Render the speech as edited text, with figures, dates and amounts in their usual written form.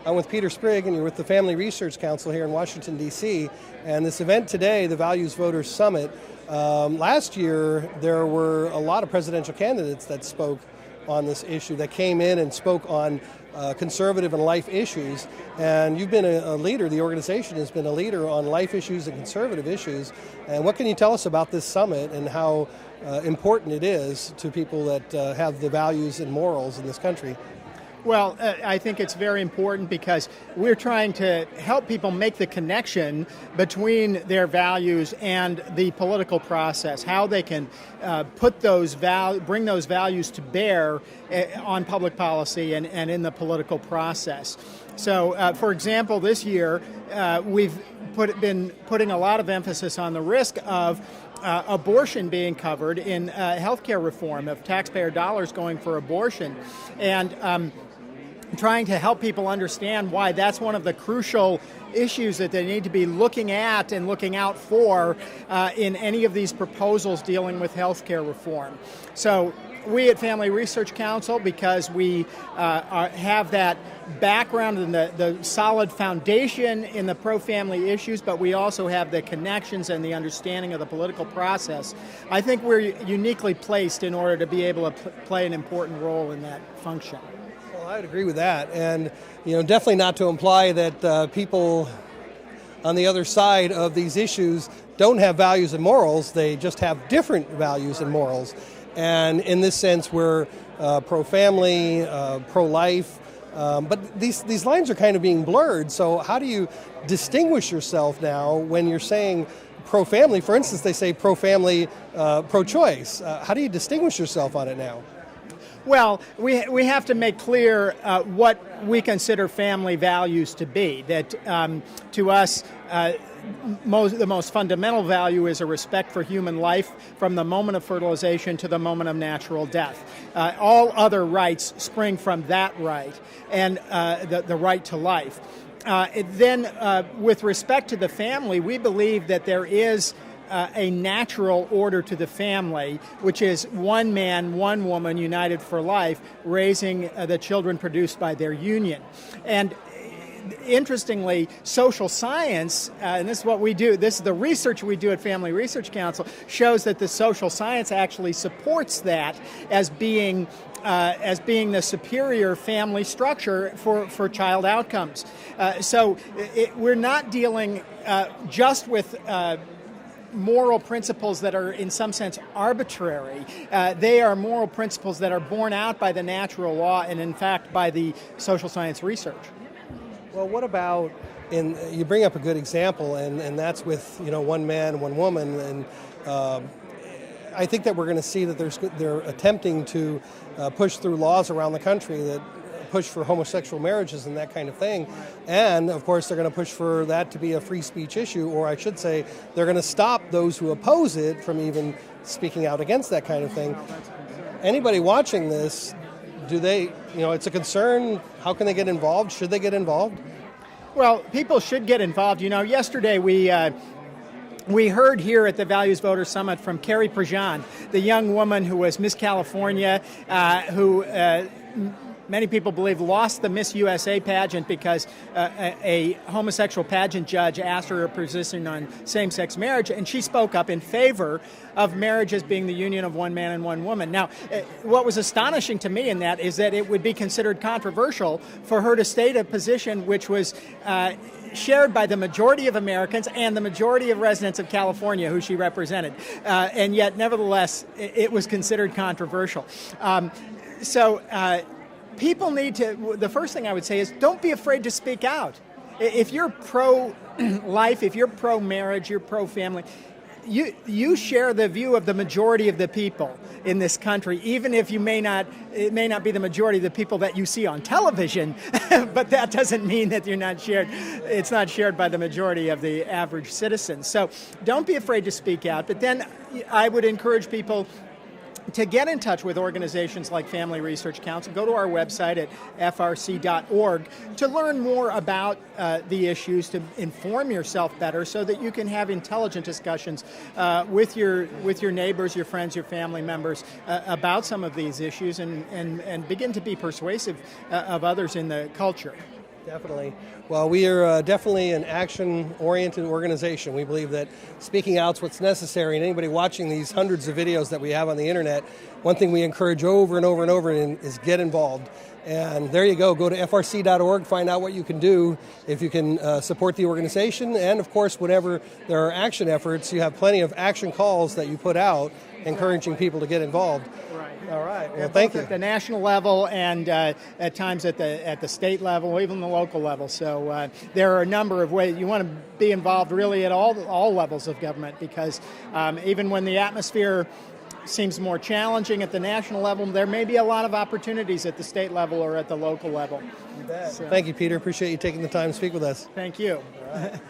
I'm with Peter Sprigg, and you're with the Family Research Council here in Washington, D.C. And this event today, the Values Voters Summit, last year there were a lot of presidential candidates that spoke on this issue, that came in and spoke on conservative and life issues. And you've been a leader, the organization has been a leader on life issues and conservative issues. And what can you tell us about this summit and how important it is to people that have the values and morals in this country? Well, I think it's very important because we're trying to help people make the connection between their values and the political process, how they can bring those values to bear on public policy and in the political process. So, for example, this year we've been putting a lot of emphasis on the risk of abortion being covered in healthcare reform, of taxpayer dollars going for abortion, and trying to help people understand why that's one of the crucial issues that they need to be looking at and looking out for in any of these proposals dealing with healthcare reform. So we at Family Research Council, because we have that background and the solid foundation in the pro-family issues, but we also have the connections and the understanding of the political process, I think we're uniquely placed in order to be able to play an important role in that function. Well, I would agree with that, and definitely not to imply that people on the other side of these issues don't have values and morals. They just have different values and morals. And in this sense, we're pro-family, pro-life, but these lines are kind of being blurred. So how do you distinguish yourself now when you're saying pro-family? For instance, they say pro-family, pro-choice. How do you distinguish yourself on it now? Well, we have to make clear what we consider family values to be. That to us, the most fundamental value is a respect for human life from the moment of fertilization to the moment of natural death. All other rights spring from that right, and the right to life. Then, with respect to the family, we believe that there is a natural order to the family, which is one man, one woman united for life, raising the children produced by their union. And interestingly, social science, and this is what we do, this is the research we do at Family Research Council, shows that the social science actually supports that as being the superior family structure for child outcomes. So we're not dealing just with moral principles that are in some sense arbitrary. They are moral principles that are borne out by the natural law and in fact by the social science research. Well, what about, you bring up a good example, and that's with one man, one woman, and I think that we're going to see that they're attempting to push through laws around the country that push for homosexual marriages and that kind of thing. And of course they're going to push for that to be a free speech issue, or I should say they're going to stop those who oppose it from even speaking out against that kind of thing. Anybody watching this, it's a concern. How can they get involved? Should they get involved? Well, people should get involved. Yesterday we heard here at the Values Voters Summit from Carrie Prejean, the young woman who was Miss California, who many people believe lost the Miss USA pageant because a homosexual pageant judge asked her position on same-sex marriage, and she spoke up in favor of marriage as being the union of one man and one woman. Now, what was astonishing to me in that is that it would be considered controversial for her to state a position which was shared by the majority of Americans and the majority of residents of California who she represented. And yet, nevertheless, it was considered controversial. People need to, the first thing I would say is don't be afraid to speak out. If you're pro-life, if you're pro-marriage, you're pro-family, you share the view of the majority of the people in this country, even if it may not be the majority of the people that you see on television, but that doesn't mean that it's not shared by the majority of the average citizen. So don't be afraid to speak out, but then I would encourage people to get in touch with organizations like Family Research Council. Go to our website at frc.org to learn more about the issues, to inform yourself better so that you can have intelligent discussions with your neighbors, your friends, your family members about some of these issues and begin to be persuasive of others in the culture. Definitely. Well, we are definitely an action-oriented organization. We believe that speaking out is what's necessary, and anybody watching these hundreds of videos that we have on the internet, one thing we encourage over and over and over is get involved. And there you go. Go to frc.org, find out what you can do if you can support the organization. And, of course, whenever there are action efforts, you have plenty of action calls that you put out encouraging people to get involved. Right. All right. Well, thank you. At the national level and at times at the state level, even the local level. So there are a number of ways. You want to be involved really at all levels of government, because even when the atmosphere seems more challenging at the national level, there may be a lot of opportunities at the state level or at the local level. You bet. So, thank you, Peter. Appreciate you taking the time to speak with us. Thank you. All right.